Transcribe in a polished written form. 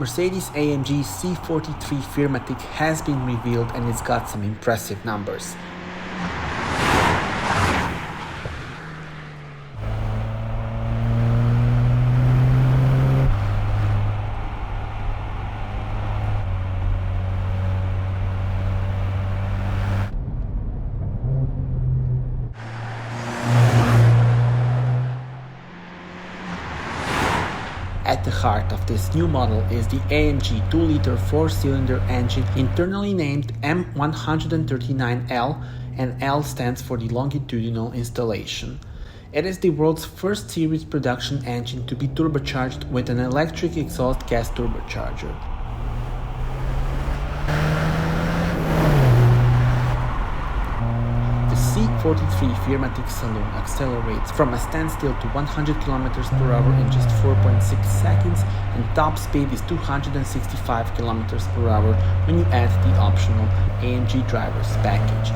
Mercedes-AMG C43 4MATIC has been revealed and it's got some impressive numbers. At the heart of this new model is the AMG 2-liter 4-cylinder engine, internally named M139L, and L stands for the longitudinal installation. It is the world's first series production engine to be turbocharged with an electric exhaust gas turbocharger. The C43 4MATIC Saloon accelerates from a standstill to 100 km per hour in just 4.6 seconds, and top speed is 265 km per hour when you add the optional AMG driver's package.